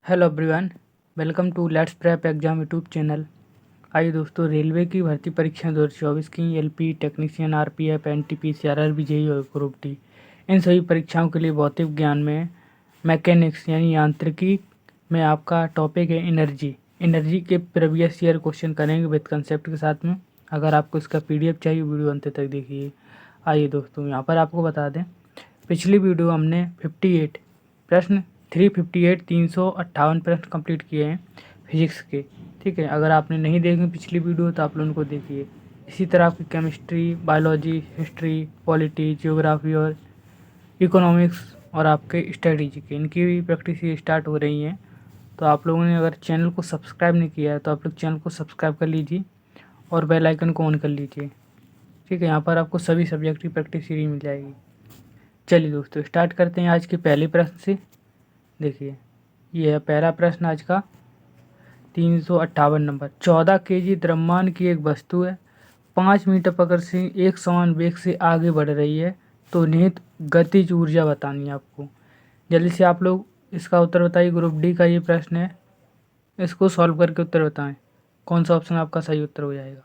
Hello everyone, welcome to let's prep exam YouTube channel. आइए दोस्तों, railway की भर्ती परीक्षा 2024 की LP technician, RPF, NTPC, RRB, JEE और ग्रुप डी, इन सभी परीक्षाओं के लिए भौतिक विज्ञान में मैकेनिक्स यानी यांत्रिकी में आपका टॉपिक है एनर्जी। एनर्जी के प्रीवियस ईयर क्वेश्चन करेंगे विद कंसेप्ट के साथ में। अगर आपको इसका पीडीएफ चाहिए, वीडियो अंत तक देखिए। आइए दोस्तों, यहाँ पर आपको बता दें, पिछली वीडियो हमने 58 प्रश्न 358 प्रश्न कंप्लीट किए हैं फिजिक्स के। ठीक है, अगर आपने नहीं देखी पिछली वीडियो तो आप लोगों को देखिए। इसी तरह आपकी chemistry, biology, history, polity, geography और इकोनॉमिक्स और आपके स्ट्रेटेजी के, इनकी भी प्रैक्टिस स्टार्ट हो रही हैं। तो आप लोगों ने अगर चैनल को सब्सक्राइब नहीं किया है तो आप लोग चैनल को सब्सक्राइब कर लीजिए और बेल आइकन को ऑन कर लीजिए। ठीक है, यहाँ पर आपको सभी सब्जेक्ट की प्रैक्टिस सीरीज मिल जाएगी। चलिए दोस्तों, स्टार्ट करते हैं आज के पहले प्रश्न से। देखिए, ये है पहला प्रश्न आज का 358 नंबर। 14 केजी द्रव्यमान की एक वस्तु है, 5 मीटर पकड़ से एक समान वेग से आगे बढ़ रही है, तो निहित गतिज ऊर्जा बतानी है आपको। जल्दी से आप लोग इसका उत्तर बताइए। ग्रुप डी का ये प्रश्न है, इसको सॉल्व करके उत्तर बताएं कौन सा ऑप्शन आपका सही उत्तर हो जाएगा।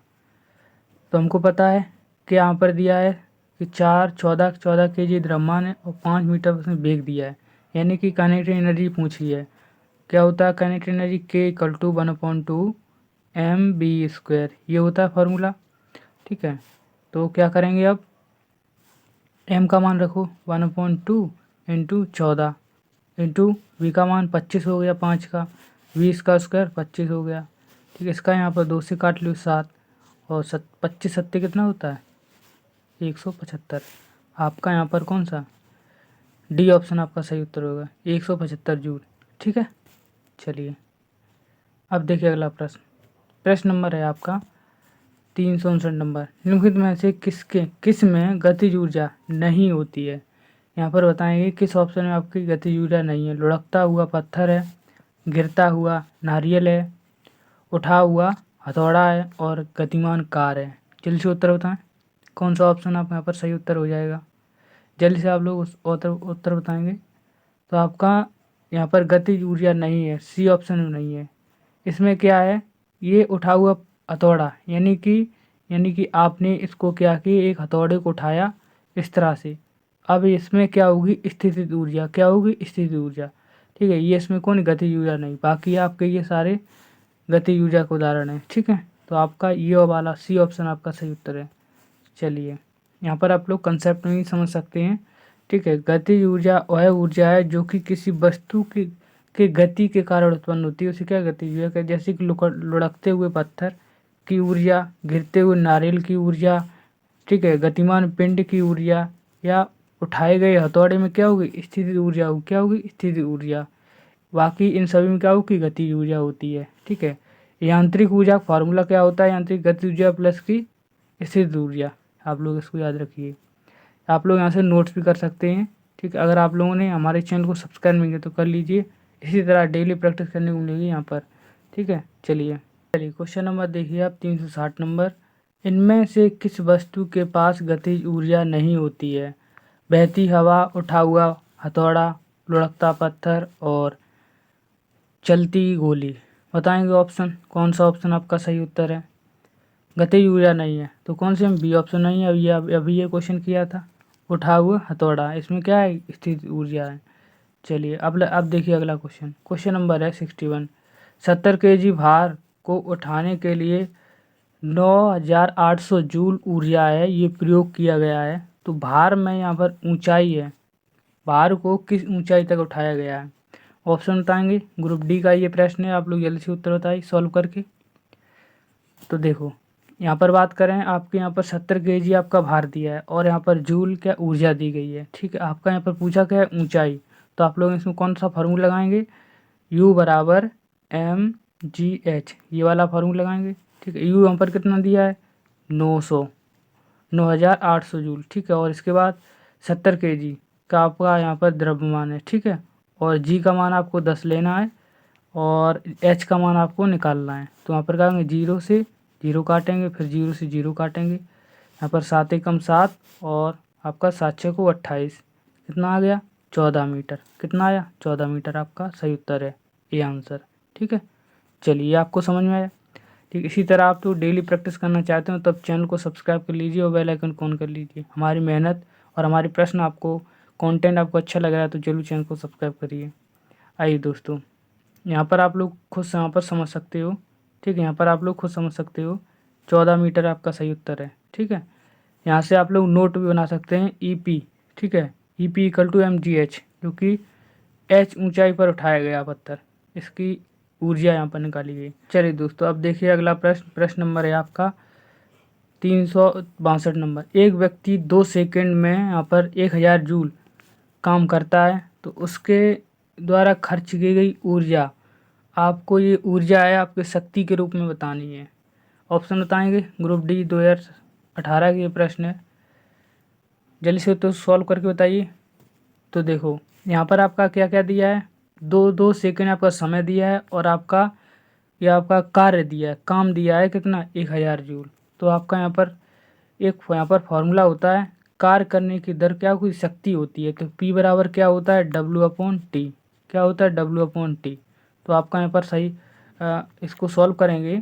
तो हमको पता है कि यहाँ पर दिया है कि 14 केजी द्रव्यमान है और 5 मीटर उसने वेग दिया है, यानी कि काइनेटिक एनर्जी पूछी है। क्या होता है काइनेटिक एनर्जी? के इक्वल टू 1/2 mv², ये होता है फार्मूला। ठीक है, तो क्या करेंगे अब, m का मान रखो 1/2 इंटू 14 इंटू v का मान 25 हो गया, 5 का 20 का स्क्वायर 25 हो गया। ठीक है, इसका यहाँ पर 2 से काट लो 7 और 25 सत्ते कितना होता है 175। आपका यहाँ पर कौन सा डी ऑप्शन आपका सही उत्तर होगा, 175 जूल। ठीक है, चलिए अब देखिए अगला प्रश्न। प्रश्न नंबर है आपका 359 नंबर। निम्नलिखित में से किस में गतिज ऊर्जा नहीं होती है? यहाँ पर बताएंगे किस ऑप्शन में आपकी गतिज ऊर्जा नहीं है। लुढ़कता हुआ पत्थर है, गिरता हुआ नारियल है, उठा हुआ हथौड़ा है और गतिमान कार है। जल्दी से उत्तर बताएं कौन सा ऑप्शन आप यहाँ पर सही उत्तर हो जाएगा। जल्दी से आप लोग उस उत्तर बताएंगे। तो आपका यहाँ पर गतिज ऊर्जा नहीं है, सी ऑप्शन में नहीं है। इसमें क्या है, ये उठा हुआ हथौड़ा, यानी कि आपने इसको क्या कि एक हथौड़े को उठाया इस तरह से। अब इसमें क्या होगी, स्थितिज ऊर्जा। क्या होगी? स्थितिज ऊर्जा। ठीक है, ये इसमें कौन गतिज ऊर्जा नहीं, बाकी आपके ये सारे गतिज ऊर्जा के उदाहरण है। ठीक है, तो आपका ये वाला सी ऑप्शन आपका सही उत्तर है। चलिए, यहाँ पर आप लोग कंसेप्ट में ही समझ सकते हैं। ठीक है, गतिज ऊर्जा वह ऊर्जा है जो कि किसी वस्तु के गति के कारण उत्पन्न होती है, उसे क्या गतिज ऊर्जा कहते हैं। जैसे कि लुढ़कते हुए पत्थर की ऊर्जा, गिरते हुए नारियल की ऊर्जा, ठीक है, गतिमान पिंड की ऊर्जा, या उठाए गए हथौड़े में क्या होगी, स्थितिज ऊर्जा होगी। क्या होगी? स्थितिज ऊर्जा। बाकी इन सभी में क्या होगी, गतिज ऊर्जा होती है। ठीक है, यांत्रिक ऊर्जा फार्मूला क्या होता है, यांत्रिक गतिज ऊर्जा प्लस की स्थितिज ऊर्जा। आप लोग इसको याद रखिए। आप लोग यहाँ से नोट्स भी कर सकते हैं। ठीक है, अगर आप लोगों ने हमारे चैनल को सब्सक्राइब नहीं किया तो कर लीजिए, इसी तरह डेली प्रैक्टिस करने को मिलेगी यहाँ पर। ठीक है, चलिए क्वेश्चन नंबर देखिए आप 360 नंबर। इनमें से किस वस्तु के पास गतिज ऊर्जा नहीं होती है? बहती हवा, उठा हुआ हथौड़ा, लुढ़कता पत्थर और चलती गोली। बताएंगे ऑप्शन, कौन सा ऑप्शन आपका सही उत्तर है। गतिज ऊर्जा नहीं है तो कौन से में बी ऑप्शन नहीं है। अभी ये क्वेश्चन किया था, उठा हुआ हथौड़ा, इसमें क्या है, स्थिर ऊर्जा है। चलिए अब देखिए अगला क्वेश्चन। क्वेश्चन नंबर है 61। 70 केजी भार को उठाने के लिए 9800 जूल ऊर्जा है, ये प्रयोग किया गया है। तो भार में यहाँ पर ऊंचाई है, भार को किस ऊंचाई तक उठाया गया है। ऑप्शन बताएंगे। ग्रुप डी का ये प्रश्न है, आप लोग जल्दी से उत्तर बताइए सॉल्व करके। तो देखो, यहाँ पर बात करें, आपके यहाँ पर 70 केजी आपका भार दिया है और यहाँ पर जूल क्या ऊर्जा दी गई है। ठीक है, आपका यहाँ पर पूछा क्या है, ऊंचाई। तो आप लोग इसमें कौन सा फार्मूला लगाएंगे, U बराबर mgh, ये वाला फार्मूला लगाएंगे। ठीक है, U यहाँ पर कितना दिया है, 9800 जूल। ठीक है, और इसके बाद 70 केजी का आपका यहाँ पर द्रव्यमान है। ठीक है, और G का मान आपको 10 लेना है और H का मान आपको निकालना है। तो यहाँ पर कहेंगे 0 से 0 काटेंगे, फिर 0 से 0 काटेंगे। यहाँ पर 7 एकम 7 और आपका 7 छः को 28, कितना आ गया 14 मीटर। कितना आया 14 मीटर, आपका सही उत्तर है। ये आंसर। ठीक है, चलिए आपको समझ में आया। ठीक, इसी तरह आप तो डेली प्रैक्टिस करना चाहते हो तब चैनल को सब्सक्राइब कर लीजिए और बेल आइकन ऑन कर लीजिए। हमारी मेहनत और हमारे प्रश्न आपको, कंटेंट आपको अच्छा लग रहा है तो जरूर चैनल को सब्सक्राइब करिए। आइए दोस्तों, यहाँ पर आप लोग खुद से यहाँ पर समझ सकते हो। ठीक है, यहाँ पर आप लोग खुद समझ सकते हो 14 मीटर आपका सही उत्तर है। ठीक है, यहाँ से आप लोग नोट भी बना सकते हैं EP। ठीक है, EP = mgh, जो कि h ऊंचाई पर उठाया गया पत्थर, इसकी ऊर्जा यहाँ पर निकाली गई। चलिए दोस्तों, अब देखिए अगला प्रश्न। प्रश्न नंबर है आपका 362 नंबर। एक व्यक्ति 2 सेकंड में यहाँ पर 1000 जूल काम करता है तो उसके द्वारा खर्च की गई ऊर्जा, आपको ये ऊर्जा है आपके शक्ति के रूप में बतानी है। ऑप्शन बताएंगे, ग्रुप D 2018 के ये प्रश्न है। जल्दी से तो सॉल्व करके बताइए। तो देखो यहाँ पर आपका क्या क्या दिया है, 2 सेकंड आपका समय दिया है और आपका यह आपका कार्य दिया है, काम दिया है कितना, 1000 जूल। तो आपका यहाँ पर फॉर्मूला होता है, कार्य करने की दर क्या कोई शक्ति होती है, तो P बराबर क्या होता है, W/T। क्या होता है, W/T। तो आपका यहाँ पर सही इसको सॉल्व करेंगे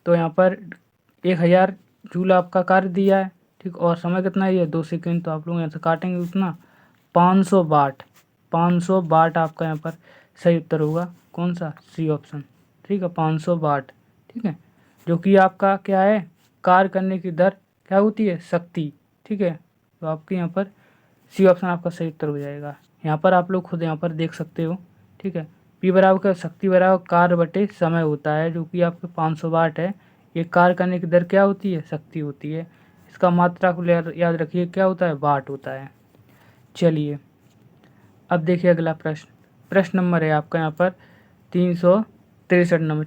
तो यहाँ पर 1000 जूल आपका कार्य दिया है। ठीक, और समय कितना है, 2 सेकंड। तो आप लोग यहाँ से काटेंगे उतना 500 वाट। 500 वाट आपका यहाँ पर सही उत्तर होगा, कौन सा, C ऑप्शन। ठीक है, 500 वाट। ठीक है, जो कि आपका क्या है, कार्य करने की दर क्या होती है, शक्ति। ठीक है, तो आपके यहाँ पर C ऑप्शन आपका सही उत्तर हो जाएगा। यहाँ पर आप लोग खुद यहाँ पर देख सकते हो। ठीक है, P बराबर का शक्ति बराबर कार्य बटे समय होता है, जो कि आपके 500 वाट है। ये कार्य करने की दर क्या होती है, शक्ति होती है। इसका मात्रा को याद रखिए, क्या होता है, वाट होता है। चलिए अब देखिए अगला प्रश्न। प्रश्न नंबर है आपका यहाँ पर 363 नंबर।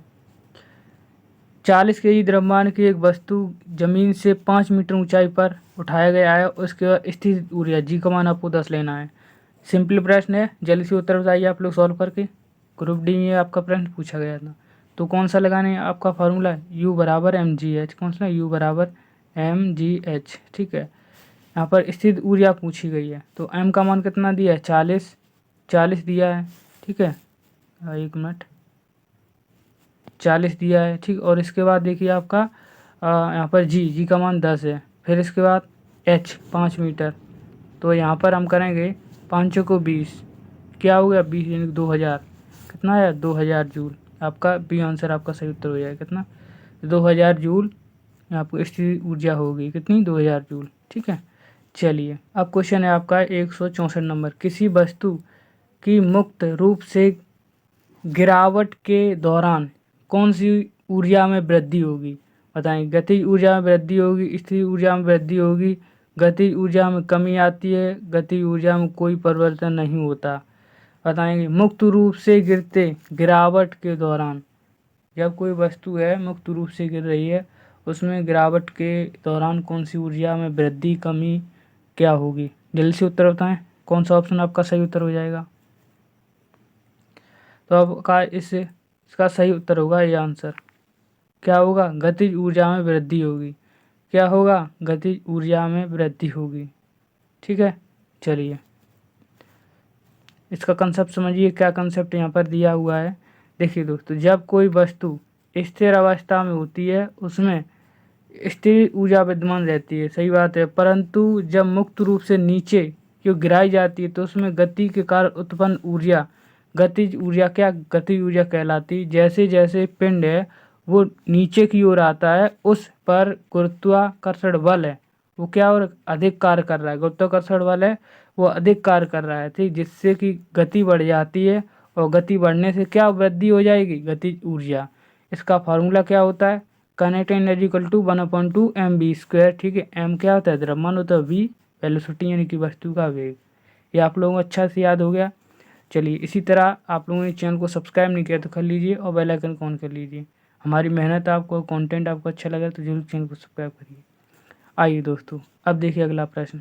40 केजी द्रव्यमान की एक वस्तु जमीन से 5 मीटर ऊंचाई पर उठाया गया है, उसके बाद स्थित ऊर्जा G का मान आपको 10 लेना है। सिंपल प्रश्न है, जल्दी से उत्तर बताइए आप लोग सॉल्व करके। ग्रुप D में आपका प्रश्न पूछा गया था, तो कौन सा लगाने है आपका फार्मूला, U = mgh। कौन सा, U = mgh। ठीक है, यहाँ पर स्थित ऊर्जा पूछी गई है, तो M का मान कितना दिया है, 40 दिया है। ठीक है, 1 मिनट, 40 दिया है। ठीक, और इसके बाद देखिए आपका यहाँ पर जी का मान 10 है। फिर इसके बाद H 5 मीटर, तो यहाँ पर हम करेंगे 5 को 20, क्या हो गया, 20 यानी 2000। कितना है, 2000 जूल। आपका B आंसर आपका सही उत्तर हो जाएगा, कितना, 2000 जूल आपको स्थिर ऊर्जा होगी, कितनी, 2000 जूल। ठीक है, चलिए अब क्वेश्चन है आपका 164 नंबर। किसी वस्तु की मुक्त रूप से गिरावट के दौरान कौन सी ऊर्जा में वृद्धि होगी, बताएं। गतिज ऊर्जा में वृद्धि होगी, स्थिर ऊर्जा में वृद्धि होगी, गतिज ऊर्जा में कमी आती है, गतिज ऊर्जा में कोई परिवर्तन नहीं होता, बताएंगे। मुक्त रूप से गिरावट के दौरान, जब कोई वस्तु है मुक्त रूप से गिर रही है, उसमें गिरावट के दौरान कौन सी ऊर्जा में वृद्धि, कमी क्या होगी, जल्दी से उत्तर बताएं। कौन सा ऑप्शन आपका सही उत्तर हो जाएगा। तो अब का इसका सही उत्तर होगा ये आंसर, क्या होगा, गतिज ऊर्जा में वृद्धि होगी। क्या होगा, गतिज ऊर्जा में वृद्धि होगी। ठीक है, चलिए इसका कंसेप्ट समझिए, क्या कंसेप्ट यहाँ पर दिया हुआ है। देखिए दोस्तों, जब कोई वस्तु स्थिर अवस्था में होती है उसमें स्थिर ऊर्जा विद्यमान रहती है, सही बात है, परंतु जब मुक्त रूप से नीचे क्यों गिराई जाती है तो उसमें गति के कारण उत्पन्न ऊर्जा गतिज ऊर्जा गतिज ऊर्जा कहलाती। जैसे जैसे पिंड है वो नीचे की ओर आता है, उस पर गुरुत्वाकर्षण बल है वो क्या और अधिक कार्य कर रहा है, गुरुत्वाकर्षण बल है वो अधिक कार्य कर रहा है, ठीक, जिससे कि गति बढ़ जाती है और गति बढ़ने से क्या वृद्धि हो जाएगी, गतिज ऊर्जा। इसका फार्मूला क्या होता है, काइनेटिक एनर्जी = 1/2 mv²। ठीक है, m क्या होता है, द्रव्यमान होता है, v वेलोसिटी यानी कि वस्तु का वेग। ये आप लोगों को अच्छा से याद हो गया। चलिए इसी तरह आप लोगों ने चैनल को सब्सक्राइब नहीं किया तो कर लीजिए और बेल आइकन ऑन कर लीजिए। हमारी मेहनत आपको, कंटेंट आपको अच्छा लगा तो जरूर चैनल को सब्सक्राइब करिए। आइए दोस्तों, अब देखिए अगला प्रश्न।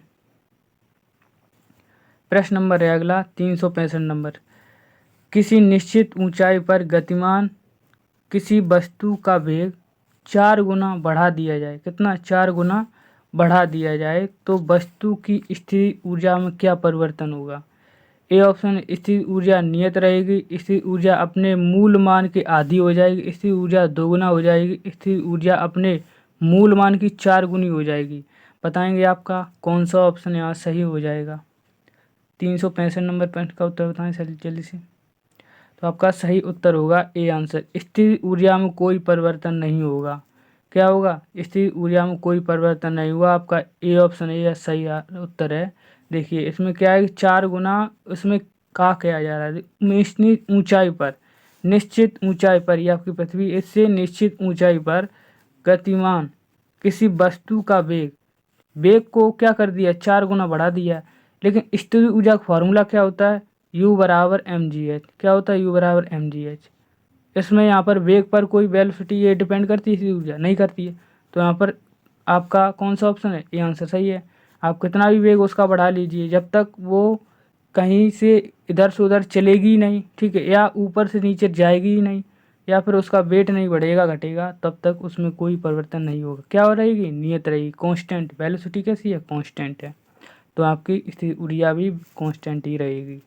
प्रश्न नंबर है अगला 365 नंबर। किसी निश्चित ऊंचाई पर गतिमान किसी वस्तु का वेग 4 गुना बढ़ा दिया जाए, कितना, 4 गुना बढ़ा दिया जाए तो वस्तु की स्थिर ऊर्जा में क्या परिवर्तन होगा। ए ऑप्शन स्थिर ऊर्जा नियत रहेगी, स्थिर ऊर्जा अपने मूल मान के आधी हो जाएगी, स्थिर ऊर्जा दोगुना हो जाएगी, स्थिर ऊर्जा अपने मूल मान की 4 गुनी हो जाएगी। बताएंगे आपका कौन सा ऑप्शन यहाँ सही हो जाएगा। 365 नंबर प्रश्न का उत्तर बताएं जल्दी से। तो आपका सही उत्तर होगा ए आंसर, स्थिर ऊर्जा में कोई परिवर्तन नहीं होगा। क्या होगा? स्थिर ऊर्जा में कोई परिवर्तन नहीं हुआ। आपका ए ऑप्शन ये सही उत्तर है। देखिए इसमें क्या है कि 4 गुना उसमें का किया जा रहा है निश्चित ऊंचाई पर, निश्चित ऊंचाई पर, ये आपकी पृथ्वी, इससे निश्चित ऊंचाई पर गतिमान किसी वस्तु का वेग, वेग को क्या कर दिया 4 गुना बढ़ा दिया। लेकिन स्थिर ऊर्जा का फॉर्मूला क्या होता है? U बराबर mgh। क्या होता है? U बराबर mgh। इसमें यहाँ पर वेग पर कोई वेलोसिटी ये डिपेंड करती है, स्थिर ऊर्जा नहीं करती है। तो यहाँ पर आपका कौन सा ऑप्शन है? ये आंसर सही है। आप कितना भी वेग उसका बढ़ा लीजिए, जब तक वो कहीं से इधर से उधर चलेगी ही नहीं, ठीक है, या ऊपर से नीचे जाएगी ही नहीं, या फिर उसका वेट नहीं बढ़ेगा घटेगा, तब तक उसमें कोई परिवर्तन नहीं होगा। क्या हो रहेगी? नियत रहेगी, कांस्टेंट। वेलोसिटी कैसी है? कांस्टेंट है। तो आपकी स्थिर ऊर्जा भी कांस्टेंट ही रहेगी।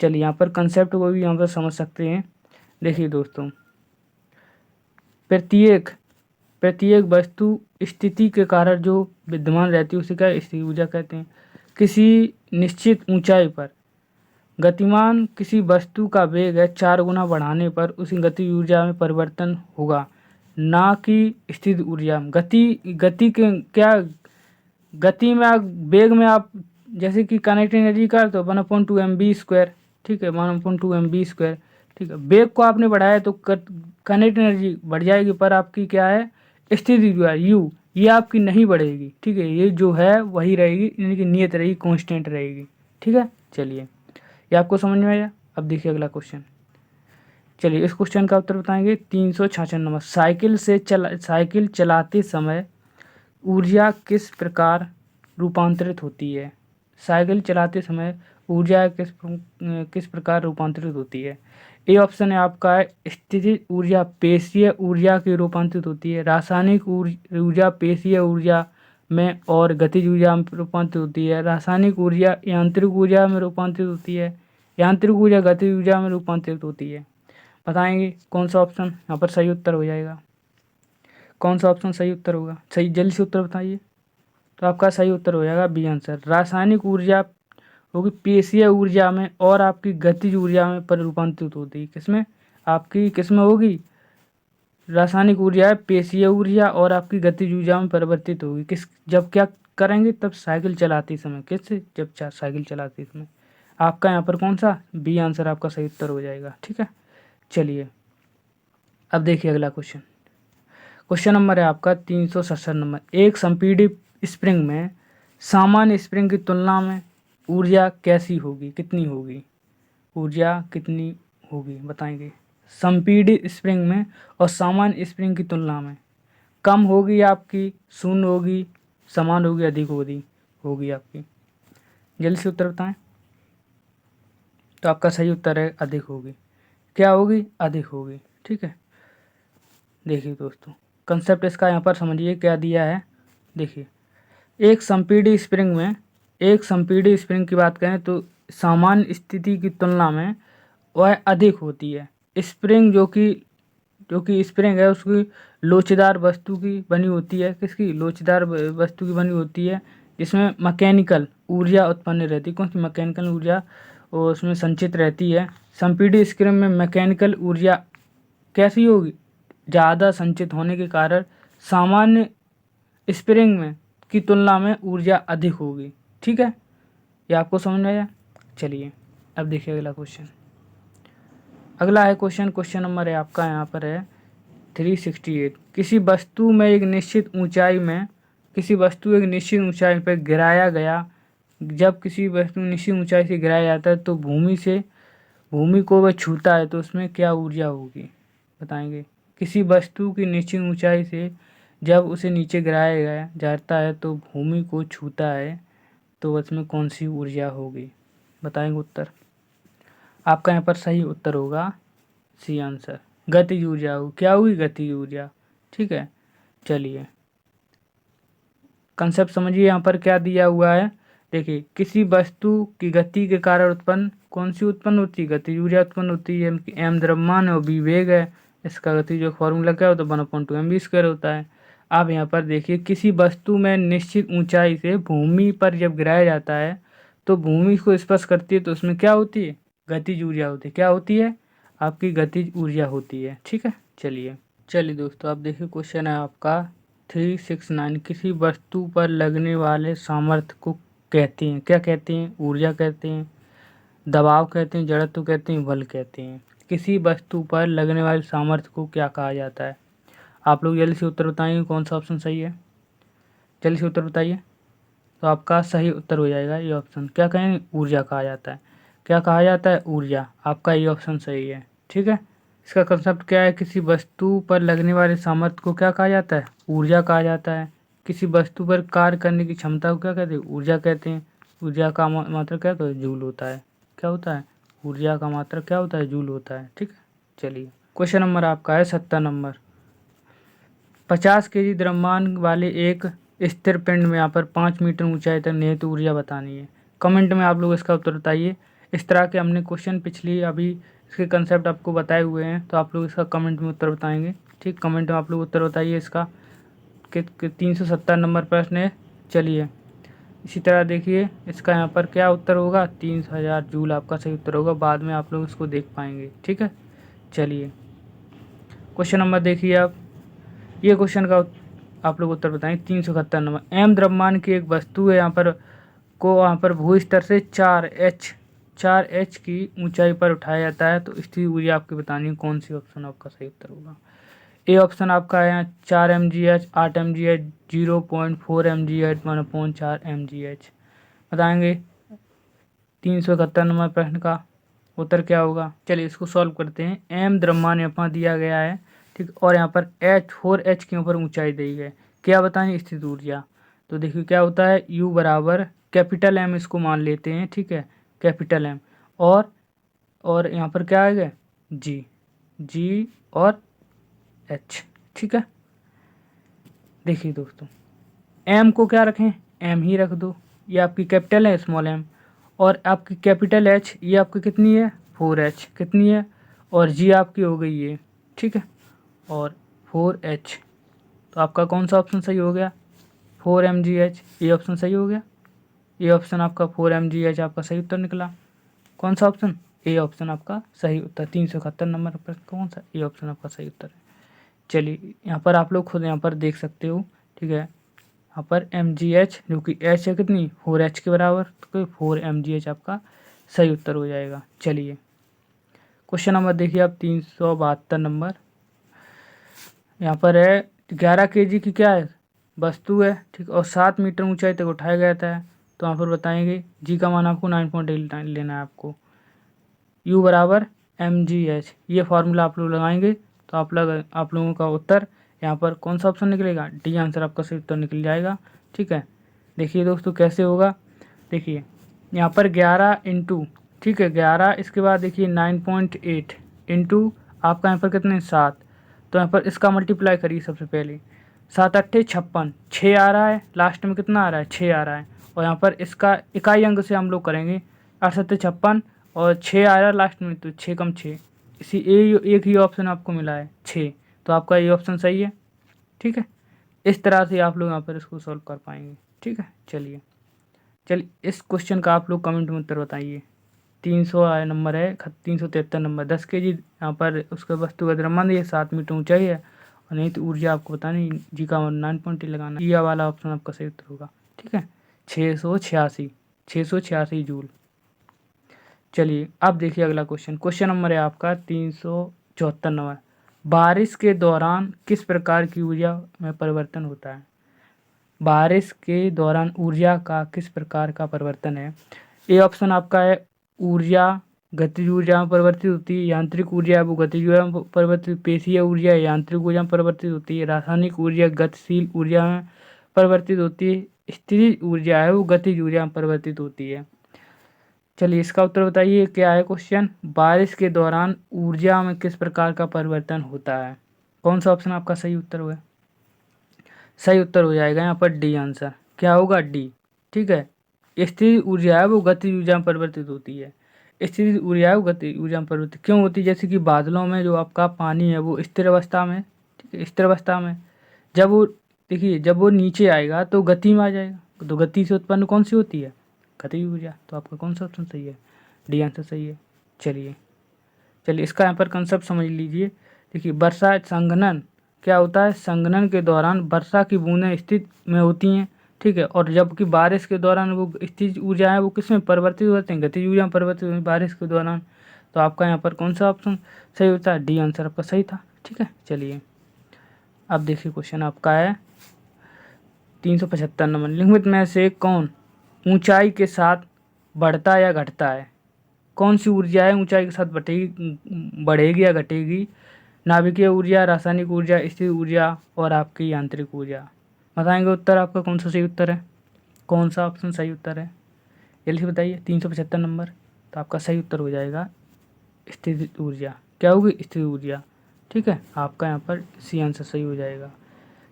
चलिए यहाँ पर कंसेप्ट को भी यहाँ पर समझ सकते हैं। देखिए दोस्तों, प्रत्येक प्रत्येक वस्तु स्थिति के कारण जो विद्यमान रहती है उसे क्या स्थिर ऊर्जा कहते हैं। किसी निश्चित ऊंचाई पर गतिमान किसी वस्तु का वेग है 4 गुना बढ़ाने पर उसकी गति ऊर्जा में परिवर्तन होगा, ना कि स्थिर ऊर्जा में। गति के क्या, गति में आप वेग में आप जैसे कि काइनेटिक एनर्जी का तो 1/2 mv², ठीक है, 1/2 mv², ठीक है। वेग को आपने बढ़ाया तो काइनेटिक एनर्जी बढ़ जाएगी, पर आपकी क्या है स्थिर ऊर्जा यू, ये आपकी नहीं बढ़ेगी, ठीक है, ये जो है वही रहेगी, यानी कि नियत रहेगी, कांस्टेंट रहेगी, ठीक है। चलिए ये आपको समझ में आया। अब देखिए अगला क्वेश्चन। चलिए इस क्वेश्चन का उत्तर बताएंगे। 366 नंबर, साइकिल चलाते समय ऊर्जा किस प्रकार रूपांतरित होती है? साइकिल चलाते समय ऊर्जा किस प्रकार रूपांतरित होती है? ए ऑप्शन है आपका है स्थितिज ऊर्जा पेशीय ऊर्जा की रूपांतरित होती है, रासायनिक ऊर्जा पेशीय ऊर्जा में और गतिज ऊर्जा में रूपांतरित होती है, रासायनिक ऊर्जा यांत्रिक ऊर्जा में रूपांतरित होती है, यांत्रिक ऊर्जा गतिज ऊर्जा में रूपांतरित होती है। बताएंगे कौन सा ऑप्शन यहाँ पर सही उत्तर हो जाएगा? कौन सा ऑप्शन सही उत्तर होगा? सही जल्दी से उत्तर बताइए। तो आपका सही उत्तर हो जाएगा बी आंसर, रासायनिक ऊर्जा होगी पेशीय ऊर्जा में और आपकी गतिज ऊर्जा में परिरूपांतरित होती है। किसमें? आपकी किसमें होगी? रासायनिक ऊर्जा है पेशीय ऊर्जा और आपकी गतिज ऊर्जा में परिवर्तित होगी। किस जब क्या करेंगे? तब साइकिल चलाते समय। किससे? जब साइकिल चलाते समय। आपका यहाँ पर कौन सा? बी आंसर आपका सही उत्तर हो जाएगा, ठीक है। चलिए अब देखिए अगला क्वेश्चन। क्वेश्चन नंबर है आपका 367 नंबर, एक संपीड़ित स्प्रिंग में सामान्य स्प्रिंग की तुलना में ऊर्जा कैसी होगी, कितनी होगी? ऊर्जा कितनी होगी बताएंगे। संपीड़ित स्प्रिंग में और सामान्य स्प्रिंग की तुलना में कम होगी आपकी, शून्य होगी, समान होगी, अधिक होगी आपकी। जल्दी से उत्तर बताएं। तो आपका सही उत्तर है अधिक होगी। क्या होगी? अधिक होगी, ठीक है। देखिए दोस्तों कंसेप्ट इसका यहाँ पर समझिए क्या दिया है। देखिए एक संपीड़ित स्प्रिंग की बात करें तो सामान्य स्थिति की तुलना में वह अधिक होती है। स्प्रिंग जो कि स्प्रिंग है उसकी लोचदार वस्तु की बनी होती है। किसकी? लोचदार वस्तु की बनी होती है, जिसमें मैकेनिकल ऊर्जा उत्पन्न रहती है। कौन सी? मैकेनिकल ऊर्जा और उसमें संचित रहती है। संपीड़ित स्प्रिंग में मैकेनिकल ऊर्जा कैसी होगी? ज़्यादा संचित होने के कारण सामान्य स्प्रिंग में की तुलना में ऊर्जा अधिक होगी, ठीक है। ये आपको समझ में आया। चलिए अब देखिए अगला क्वेश्चन। अगला है क्वेश्चन नंबर है आपका यहाँ पर है 368, किसी वस्तु एक निश्चित ऊंचाई पर गिराया गया। जब किसी वस्तु निश्चित ऊंचाई से गिराया जाता है तो भूमि को वह छूता है तो उसमें क्या ऊर्जा होगी? बताएंगे। किसी वस्तु की निश्चित ऊंचाई से जब उसे नीचे गिराया जाता है तो भूमि को छूता है तो उसमें कौन सी ऊर्जा होगी? बताएंगे उत्तर। आपका यहाँ पर सही उत्तर होगा सी आंसर, गतिज ऊर्जा होगी। क्या होगी? गतिज ऊर्जा, ठीक है। चलिए कंसेप्ट समझिए यहाँ पर क्या दिया हुआ है। देखिए किसी वस्तु की गति के कारण उत्पन्न कौन सी उत्पन्न होती है, गतिज ऊर्जा उत्पन्न होती है। m द्रव्यमान है और v वेग है, इसका गतिज योग फॉर्मूला क्या होता है, 1/2mv² होता है। अब यहाँ पर देखिए किसी वस्तु में निश्चित ऊंचाई से भूमि पर जब गिराया जाता है तो भूमि को स्पर्श करती है तो उसमें क्या होती है, गतिज ऊर्जा होती है। क्या होती है, आपकी गतिज ऊर्जा होती है। ठीक है, चलिए दोस्तों, आप देखिए क्वेश्चन है आपका 369। किसी वस्तु पर लगने वाले सामर्थ्य को कहते हैं, क्या कहते हैं, ऊर्जा कहते हैं, दबाव कहते हैं, जड़त्व कहते हैं, बल कहते हैं। किसी वस्तु पर लगने वाले सामर्थ्य को क्या कहा जाता है। आप लोग जल्दी से उत्तर बताएंगे कौन सा ऑप्शन सही है, जल्दी से उत्तर बताइए। तो आपका सही उत्तर हो जाएगा ये ऑप्शन, क्या कहेंगे, ऊर्जा कहा जाता है। क्या कहा जाता है, ऊर्जा। आपका ये ऑप्शन सही है। ठीक है, इसका कंसेप्ट क्या है, किसी वस्तु पर लगने वाले सामर्थ्य को क्या कहा जाता है, ऊर्जा कहा जाता है। किसी वस्तु पर कार्य करने की क्षमता को क्या कहते हैं, ऊर्जा कहते हैं। ऊर्जा का मात्रा क्या होता है, जूल होता है। क्या होता है, ऊर्जा का मात्रा क्या होता है, जूल होता है। ठीक है, चलिए क्वेश्चन नंबर आपका है 70 नंबर। 50 kg द्रव्यमान वाले एक स्थिर पिंड में यहाँ पर 5 मीटर ऊंचाई तक निहित ऊर्जा बतानी है। कमेंट में आप लोग इसका उत्तर बताइए। इस तरह के हमने क्वेश्चन पिछली अभी इसके कंसेप्ट आपको बताए हुए हैं, तो आप लोग इसका कमेंट में उत्तर बताएंगे। ठीक, कमेंट में आप लोग उत्तर बताइए इसका कि 370 नंबर प्रश्न है। चलिए इसी तरह देखिए इसका यहाँ पर क्या उत्तर होगा, 30,000 जूल आपका सही उत्तर होगा। बाद में आप लोग इसको देख पाएंगे। ठीक है, चलिए क्वेश्चन नंबर देखिए आप, ये क्वेश्चन का आप लोग उत्तर बताएंगे। 371 नंबर, m द्रव्यमान की एक वस्तु है यहाँ पर भू स्तर से 4h की ऊंचाई पर उठाया जाता है, तो स्थिति ऊर्जा आपकी बतानी है। कौन सी ऑप्शन आपका सही उत्तर होगा। ए ऑप्शन आपका है 4 mgh, 8 mgh, 0.4 mgh, 1/4 mgh बताएंगे। 371 नंबर प्रश्न का उत्तर क्या होगा। चलिए इसको सॉल्व करते हैं। एम द्रव्यमान यहाँ दिया गया है, ठीक, और यहाँ पर 4h के ऊपर ऊंचाई दी है। क्या बताएं, स्थित ऊर्जा। तो देखिए क्या होता है, U बराबर कैपिटल M इसको मान लेते हैं। ठीक है, कैपिटल M और यहाँ पर क्या आएगा, G और H। ठीक है, देखिए दोस्तों M को क्या रखें, M ही रख दो। ये आपकी कैपिटल है स्मॉल m, और आपकी कैपिटल H ये आपकी कितनी है, 4h कितनी है, और G आपकी हो गई है। ठीक है, और 4h, तो आपका कौन सा ऑप्शन सही हो गया, 4 mgh। ये ऑप्शन सही हो गया, ये ऑप्शन आपका 4 mgh आपका सही उत्तर निकला। कौन सा ऑप्शन, ए ऑप्शन आपका सही उत्तर। 371 नंबर पर कौन सा, ए ऑप्शन आपका सही उत्तर है। चलिए यहाँ पर आप लोग खुद यहाँ पर देख सकते हो। ठीक है, यहाँ पर mgh जो कि h है कितनी, 4h के बराबर, तो 4 mgh आपका सही उत्तर हो जाएगा। चलिए क्वेश्चन नंबर देखिए आप 372 नंबर। यहाँ पर है 11 kg की क्या है, वस्तु है, ठीक, और 7 मीटर ऊंचाई तक उठाया गया था। तो यहाँ पर बताएंगे जी का मान आपको 9.8 लेना है आपको। U बराबर mgh, ये फार्मूला आप लोग लगाएंगे तो आप लोगों का उत्तर यहाँ पर कौन सा ऑप्शन निकलेगा, डी आंसर आपका सही उत्तर निकल जाएगा। ठीक है, देखिए दोस्तों कैसे होगा, देखिए यहाँ पर 11 इंटू, ठीक है 11, इसके बाद देखिए 9.8 इंटू आपका यहाँ पर कितने 7, तो यहाँ पर इसका मल्टीप्लाई करिए सबसे पहले। 7 अट्ठे 56, 6 आ रहा है, लास्ट में कितना आ रहा है, 6 आ रहा है, और यहाँ पर इसका इकाई अंक से हम लोग करेंगे। 8 7 56 और 6 आ रहा है लास्ट में, तो 6 कम 6, इसी एक ही ऑप्शन आपको मिला है 6, तो आपका ये ऑप्शन सही है। ठीक है, इस तरह से आप लोग यहाँ पर इसको सॉल्व कर पाएंगे। ठीक है, चलिए इस क्वेश्चन का आप लोग कमेंट में उत्तर बताइए। 300 नंबर है, 373 नंबर। 10 kg यहाँ पर उसका वस्तु का द्रव्यमान है, 7 मीटर ऊंचाई है, और नहीं तो ऊर्जा आपको बतानी, जी का 9.8 लगाना, ये वाला ऑप्शन आपका सही उत्तर होगा। ठीक है, 686 जूल। चलिए अब देखिए अगला क्वेश्चन नंबर है आपका 374 नंबर। बारिश के दौरान किस प्रकार की ऊर्जा में परिवर्तन होता है। बारिश के दौरान ऊर्जा का किस प्रकार का परिवर्तन है। ए ऑप्शन आपका है ऊर्जा गतिज ऊर्जा में परिवर्तित होती है, यांत्रिक ऊर्जा है वो गतिज ऊर्जा में परिवर्तित, पेशीय ऊर्जा यांत्रिक ऊर्जा में परिवर्तित होती है, रासायनिक ऊर्जा गतिशील ऊर्जा में परिवर्तित होती है, स्थितिज ऊर्जा है वो गतिज ऊर्जा में परिवर्तित होती है। चलिए इसका उत्तर बताइए क्या है क्वेश्चन, बारिश के दौरान ऊर्जा में किस प्रकार का परिवर्तन होता है। कौन सा ऑप्शन आपका सही उत्तर होगा, सही उत्तर हो जाएगा यहाँ पर डी आंसर। क्या होगा, डी। ठीक है, स्थिर ऊर्जा है वो गतिज ऊर्जा में परिवर्तित होती है। स्थिर ऊर्जा है वो गतिज ऊर्जा में परिवर्तित क्यों होती है? जैसे कि बादलों में जो आपका पानी है वो स्थिर अवस्था में, ठीक है, स्थिर अवस्था में जब वो, देखिए जब वो नीचे आएगा तो गति में आ जाएगा, तो गति से उत्पन्न कौन सी होती है? गतिज ऊर्जा। तो आपका कौन सा ऑप्शन सही है? डी आंसर सही है। चलिए चलिए इसका यहाँ पर कंसेप्ट समझ लीजिए। देखिए वर्षा संघनन क्या होता है? संघनन के दौरान वर्षा की बूंदें स्थित में होती हैं, ठीक है, और जबकि बारिश के दौरान वो स्थिर ऊर्जा है वो किस में परिवर्तित होते हैं? गतिज ऊर्जा में परिवर्तित होती है बारिश के दौरान। तो आपका यहाँ पर कौन सा ऑप्शन सही होता है? डी आंसर आपका सही था, ठीक है। चलिए अब देखिए क्वेश्चन आपका है 375 नंबर। निम्नलिखित में से कौन ऊंचाई के साथ बढ़ता या घटता है? कौन सी ऊर्जा है ऊंचाई के साथ बढ़ेगी या घटेगी? नाभिकीय ऊर्जा, रासायनिक ऊर्जा, स्थिर ऊर्जा और आपकी यांत्रिक ऊर्जा। बताएंगे उत्तर आपका कौन सा सही उत्तर है? कौन सा ऑप्शन सही उत्तर है? जल्दी से बताइए। 375 नंबर। तो आपका सही उत्तर हो जाएगा स्थिर ऊर्जा। क्या होगी? स्थिर ऊर्जा, ठीक है। आपका यहाँ पर सी आंसर सही हो जाएगा।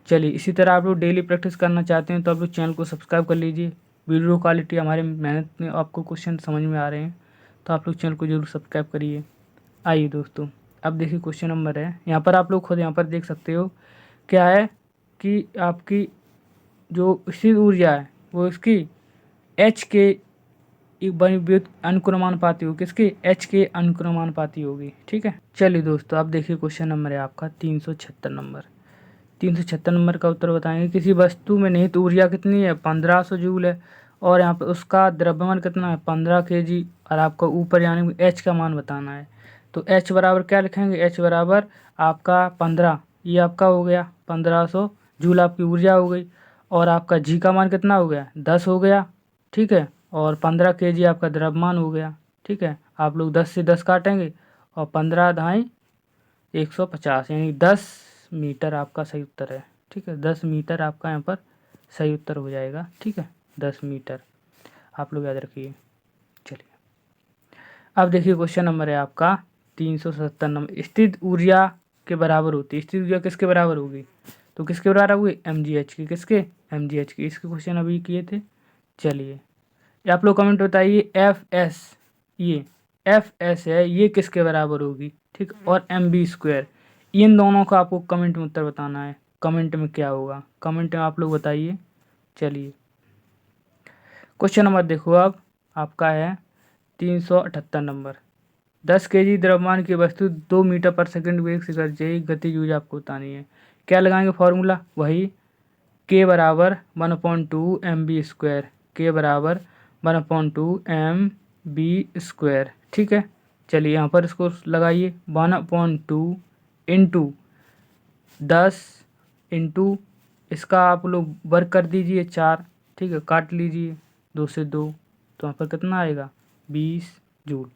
चलिए इसी तरह आप लोग डेली प्रैक्टिस करना चाहते हैं तो आप लोग चैनल को सब्सक्राइब कर लीजिए। वीडियो क्वालिटी हमारे मेहनत में आपको क्वेश्चन समझ में आ रहे हैं तो आप लोग चैनल को जरूर सब्सक्राइब करिए। आइए दोस्तों अब देखिए क्वेश्चन नंबर है, यहाँ पर आप लोग खुद यहाँ पर देख सकते हो क्या है कि आपकी जो स्थिर ऊर्जा है वो इसकी एच के अनुक्रमानुपाती होगी। किसके? एच के अनुक्रमानुपाती होगी, ठीक है। चलिए दोस्तों अब देखिए क्वेश्चन नंबर है आपका 376 नंबर। 376 नंबर का उत्तर बताएंगे। किसी वस्तु में निहित ऊर्जा कितनी है? 1500 जूल है, और यहाँ पे उसका द्रव्यमान कितना है? 15 kg, और आपका ऊपर यानी एच का मान बताना है। तो एच बराबर क्या लिखेंगे? एच बराबर आपका 15, ये आपका हो गया 1500 जूल आपकी ऊर्जा हो गई, और आपका जी का मान कितना हो गया? 10 हो गया, ठीक है, और 15 kg आपका द्रव्यमान हो गया, ठीक है। आप लोग 10 से 10 काटेंगे और 15 धाई 150 यानी 10 मीटर आपका सही उत्तर है, ठीक है। 10 मीटर आपका यहाँ पर सही उत्तर हो जाएगा, ठीक है। 10 मीटर आप लोग याद रखिए। चलिए अब देखिए क्वेश्चन नंबर है आपका 377 नंबर। स्थिर ऊर्जा के बराबर होती है। स्थिर ऊर्जा किसके बराबर होगी? तो किसके बराबर होगी? mgh की। किसके? mgh की। इसके क्वेश्चन अभी किए थे। चलिए आप लोग कमेंट बताइए एफ एस, ये एफ एस है ये किसके बराबर होगी, ठीक, और एम बी स्क्वायर, इन दोनों का आपको कमेंट में उत्तर बताना है। कमेंट में क्या होगा? कमेंट में आप लोग बताइए। चलिए क्वेश्चन नंबर देखो अब आपका है 378 नंबर। 10 kg द्रव्यमान की वस्तु 2 मीटर पर सेकंड वेग से कर जाएगी, गतिज ऊर्जा आपको बतानी है। क्या लगाएंगे फॉर्मूला? वही के बराबर 1/2 एम बी स्क्वायर, के बराबर 1/2 एम बी स्क्वायर, ठीक है। चलिए यहाँ पर इसको लगाइए 1/2 इंटू 10 इंटू इसका आप लोग वर्क कर दीजिए 4, ठीक है, काट लीजिए 2 से 2, तो यहाँ पर कितना आएगा? 20 जूल।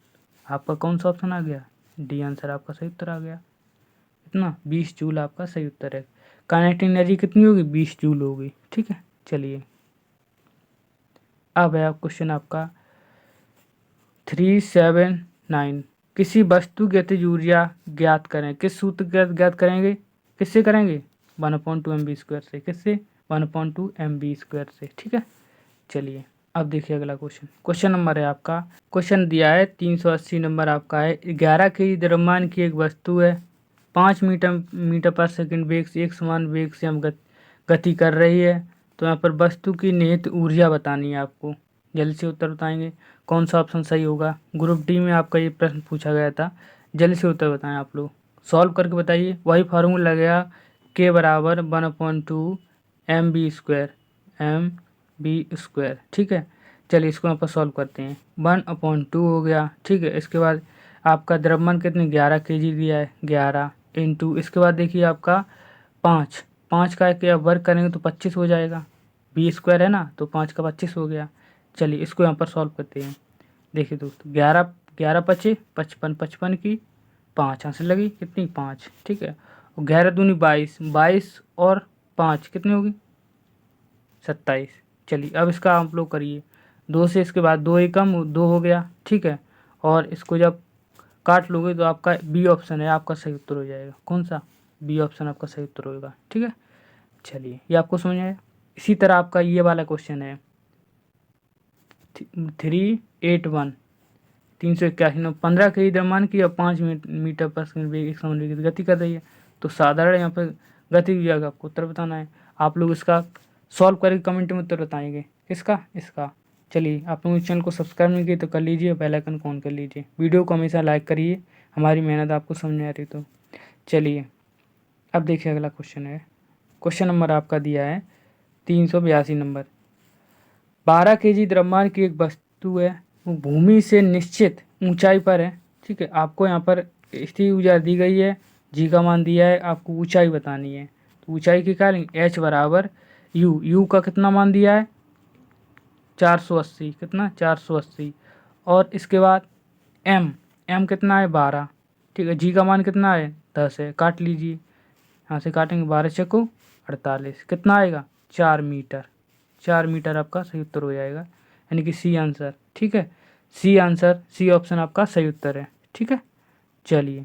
आपका कौन सा ऑप्शन आ गया? डी आंसर आपका सही उत्तर आ गया। कितना? 20 जूल आपका सही उत्तर है। काइनेटिक एनर्जी कितनी होगी? 20 जूल होगी, ठीक है। चलिए अब है क्वेश्चन आपका 379। किसी वस्तु की गतिज ऊर्जा ज्ञात करें। किस सूत्र के ज्ञात करेंगे? किससे करेंगे? 1/2 एम बी स्क्वायर से। किससे? 1/2 एम बी स्क्वायर से, ठीक है। चलिए अब देखिए अगला क्वेश्चन। क्वेश्चन नंबर है आपका, क्वेश्चन दिया है 380 नंबर आपका है। 11 kg द्रव्यमान की एक वस्तु है, 5 मीटर पर सेकंड वेग से एक समान वेग से हम गति कर रही है। तो यहाँ पर वस्तु की निहित ऊर्जा बतानी है आपको। जल्दी से उत्तर बताएंगे कौन सा ऑप्शन सही होगा। ग्रुप डी में आपका ये प्रश्न पूछा गया था। जल्दी से उत्तर बताएं आप लोग, सॉल्व करके बताइए। वही फार्मूला लगेगा के बराबर 1/2 m b square, m b square, ठीक है। चलिए इसको यहाँ पर सॉल्व करते हैं। 1/2 हो गया, ठीक है। इसके बाद आपका द्रव्यमान कितने? 11 kg दिया है, 11 इंटू इसके बाद देखिए आपका 5, 5 का क्या वर्क करेंगे तो 25 हो जाएगा। बी स्क्वायर है ना, तो 5 का 25 हो गया। चलिए इसको यहाँ पर सॉल्व करते हैं। देखिए दोस्तों 11 11 पचे 55, 55 की 5 यहाँ से लगी कितनी? 5, ठीक है। और 11 दूनी 22, 22 और 5 कितनी होगी? 27। चलिए अब इसका आप लोग करिए 2 से इसके बाद 2 एकम 2 हो गया, ठीक है। और इसको जब काट लोगे तो आपका बी ऑप्शन है आपका सही उत्तर हो जाएगा। कौन सा? बी ऑप्शन आपका सही उत्तर होगा, ठीक है। चलिए ये आपको समझ आया। इसी तरह आपका ये वाला क्वेश्चन है 381 381 15 kg द्रव्यमान की और 5 मीटर पर सेकंड वेग एक समान वेग से गति कर रही है। तो साधारण यहाँ पर गति दी जाएगा, आपको उत्तर बताना है। आप लोग इसका सॉल्व करके कमेंट में उत्तर बताएंगे। किसका? इसका। चलिए, आप लोग इस चैनल को सब्सक्राइब नहीं किए तो कर लीजिए, बेल आइकन ऑन कर लीजिए। वीडियो को हमेशा लाइक करिए, हमारी मेहनत आपको समझ में आ रही तो। चलिए, अब देखिए अगला क्वेश्चन है। क्वेश्चन नंबर आपका दिया है 382 नंबर। 12 kg द्रव्यमान की एक वस्तु है, वो भूमि से निश्चित ऊंचाई पर है। ठीक है, आपको यहाँ पर स्थिर ऊर्जा दी गई है, जी का मान दिया है, आपको ऊंचाई बतानी है। तो ऊंचाई की क्या लेंगे? एच बराबर यू। यू का कितना मान दिया है? 480। कितना? 480। और इसके बाद एम, एम कितना है? 12। ठीक है, जी का मान कितना है? 10 है। काट लीजिए, यहाँ से काटेंगे, 12 चक्कू 48। कितना आएगा? 4 मीटर। 4 मीटर आपका सही उत्तर हो जाएगा, यानी कि सी आंसर। ठीक है, सी आंसर, सी ऑप्शन आपका सही उत्तर है। ठीक है, चलिए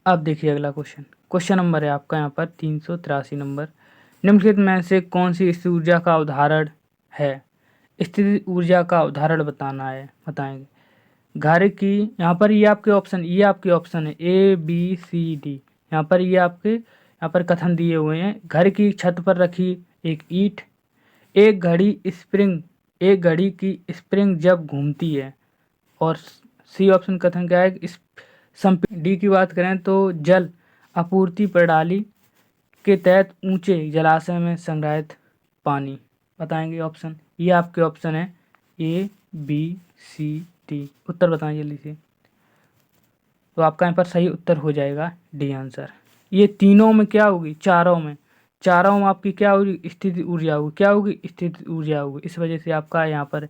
अब देखिए अगला क्वेश्चन। क्वेश्चन नंबर है आपका यहाँ पर 383 नंबर। निम्नलिखित में से कौन सी स्थिर ऊर्जा का उदाहरण है? स्थिर ऊर्जा का उदाहरण बताना है, बताएंगे। घर की, यहाँ पर ये आपके ऑप्शन है ए बी सी डी। यहाँ पर ये आपके यहाँ पर कथन दिए हुए हैं। घर की छत पर रखी एक ईंट, एक घड़ी की स्प्रिंग जब घूमती है। और सी ऑप्शन कथन क्या है? इस डी की बात करें तो जल आपूर्ति प्रणाली के तहत ऊंचे जलाशय में संग्रहित पानी। बताएंगे ऑप्शन। ये आपके ऑप्शन है ए बी सी डी। उत्तर बताएं जल्दी से। तो आपका यहाँ पर सही उत्तर हो जाएगा डी आंसर। ये तीनों में क्या होगी? चारों में आपकी क्या होगी? स्थिति ऊर्जा होगी। क्या होगी? स्थिति ऊर्जा होगी। इस वजह से आपका यहाँ पर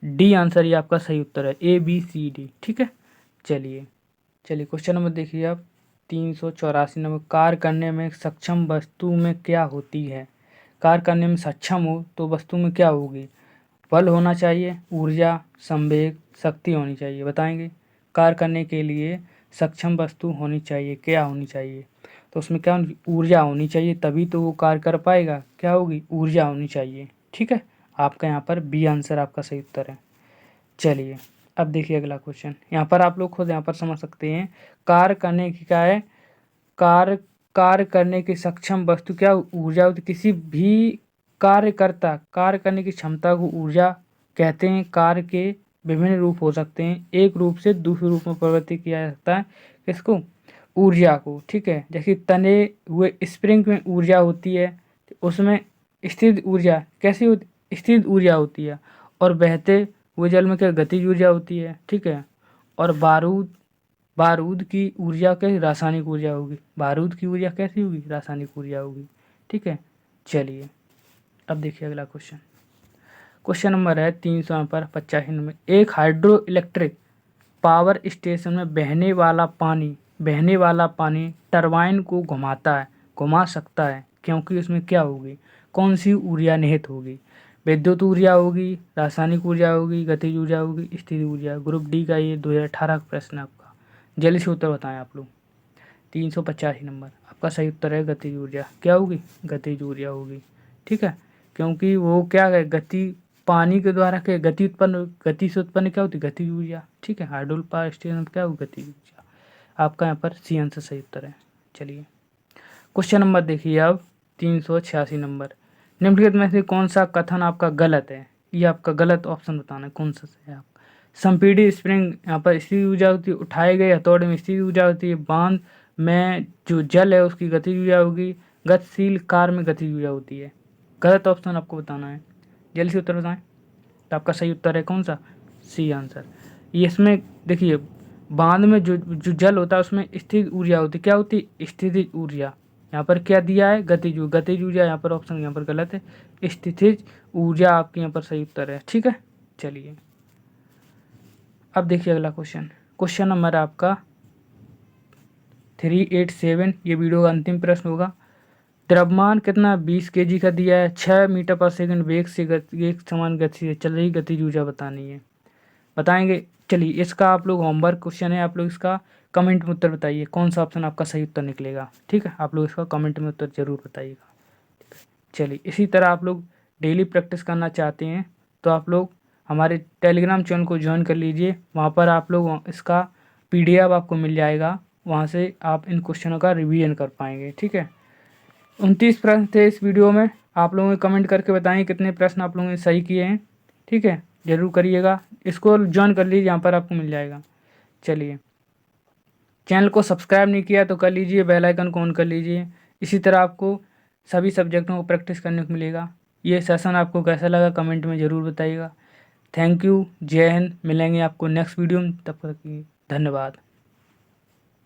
डी आंसर, ये आपका सही उत्तर है, ए बी सी डी। ठीक है, चलिए क्वेश्चन नंबर देखिए आप 384 नंबर। कार्य करने में सक्षम वस्तु में क्या होती है? कार्य करने में सक्षम हो तो वस्तु में क्या होगी? बल होना चाहिए, ऊर्जा, संवेग, शक्ति होनी चाहिए। बताएंगे। कार्य करने के लिए सक्षम वस्तु होनी चाहिए, क्या होनी चाहिए? तो उसमें क्या ऊर्जा होनी चाहिए, तभी तो वो कार्य कर पाएगा। क्या होगी? ऊर्जा होनी चाहिए। ठीक है, आपका यहाँ पर बी आंसर आपका सही उत्तर है। चलिए अब देखिए अगला क्वेश्चन। यहाँ पर आप लोग खुद यहाँ पर समझ सकते हैं। कार्य करने की क्या है? कार्य करने की सक्षम वस्तु क्या? ऊर्जा होती। किसी भी कार्य करने की क्षमता को ऊर्जा कहते हैं। कार्य के विभिन्न रूप हो सकते हैं, एक रूप से दूसरे रूप में परिवर्तित किया जा सकता है। किसको? ऊर्जा को। ठीक है, जैसे तने हुए स्प्रिंग में ऊर्जा होती है, उसमें स्थिर ऊर्जा कैसी होती? स्थिर ऊर्जा होती है। और बहते हुए जल में क्या? गतिज ऊर्जा होती है। ठीक है, और बारूद की ऊर्जा कैसी? रासायनिक ऊर्जा होगी। बारूद की ऊर्जा कैसी होगी? रासायनिक ऊर्जा होगी। ठीक है, चलिए अब देखिए अगला क्वेश्चन। क्वेश्चन नंबर है 385 नंबर। एक हाइड्रो इलेक्ट्रिक पावर स्टेशन में बहने वाला पानी टरबाइन को घुमा सकता है, क्योंकि उसमें क्या होगी? कौन सी ऊर्जा निहित होगी? विद्युत ऊर्जा होगी, रासायनिक ऊर्जा होगी, गतिज ऊर्जा होगी, स्थिर ऊर्जा। ग्रुप डी का ये 2018 का प्रश्न है आपका। जल्दी से उत्तर बताएं आप लोग। 385 नंबर आपका सही उत्तर है गतिज ऊर्जा। क्या होगी? गतिज ऊर्जा होगी। ठीक है, क्योंकि वो क्या है? पानी के द्वारा क्या गति से उत्पन्न क्या होती? गतिज ऊर्जा। ठीक है, हाइड्रो पावर स्टेशन में क्या होगी? गतिज ऊर्जा। आपका यहाँ पर सी आंसर सही उत्तर है। चलिए क्वेश्चन नंबर देखिए अब 386 नंबर। निम्नलिखित में से कौन सा कथन आपका गलत है? ये आपका गलत ऑप्शन बताना है, कौन सा है आपका। संपीड़ित स्प्रिंग यहाँ पर स्थिर ऊर्जा होती है, उठाए गए हथौड़े में स्थिर ऊर्जा होती है, बांध में जो जल है उसकी गतिज ऊर्जा होगी, गतिशील कार में गतिज ऊर्जा होती है। गलत ऑप्शन आपको बताना है, जल्दी से उत्तर बताएं। तो आपका सही उत्तर है कौन सा? C answer. ये इसमें देखिए, बांध में जो जल होता है उसमें स्थिर ऊर्जा होती है। क्या होती है? स्थितिज ऊर्जा। यहाँ पर क्या दिया है? गतिज ऊर्जा। यहाँ पर ऑप्शन यहाँ पर गलत है, स्थितिज ऊर्जा आपके यहाँ पर सही उत्तर है। ठीक है, चलिए अब देखिए अगला क्वेश्चन। क्वेश्चन नंबर आपका 387। ये वीडियो का अंतिम प्रश्न होगा। द्रव्यमान कितना 20 kg का दिया है, 6 मीटर पर सेकंड वेग से एक समान गति से चल रही गतिज ऊर्जा बतानी है। बताएंगे। चलिए इसका आप लोग होमवर्क क्वेश्चन है, आप लोग इसका कमेंट में उत्तर बताइए, कौन सा ऑप्शन आपका सही उत्तर निकलेगा। ठीक है, आप लोग इसका कमेंट में उत्तर जरूर बताइएगा। चलिए इसी तरह आप लोग डेली प्रैक्टिस करना चाहते हैं तो आप लोग हमारे टेलीग्राम चैनल को ज्वाइन कर लीजिए। वहाँ पर आप लोग इसका PDF आपको मिल जाएगा, वहाँ से आप इन क्वेश्चनों का रिवीजन कर पाएंगे। ठीक है, 29 प्रश्न थे इस वीडियो में। आप लोगों ने कमेंट करके बताएं कितने प्रश्न आप लोगों ने सही किए हैं। ठीक है, ज़रूर करिएगा, इसको ज्वाइन कर लीजिए, यहाँ पर आपको मिल जाएगा। चलिए, चैनल को सब्सक्राइब नहीं किया तो कर लीजिए, बेल आइकन को ऑन कर लीजिए। इसी तरह आपको सभी सब्जेक्टों को प्रैक्टिस करने को मिलेगा। ये सेशन आपको कैसा लगा कमेंट में ज़रूर बताइएगा। थैंक यू, जय हिंद। मिलेंगे आपको नेक्स्ट वीडियो में, तब तक के लिए धन्यवाद।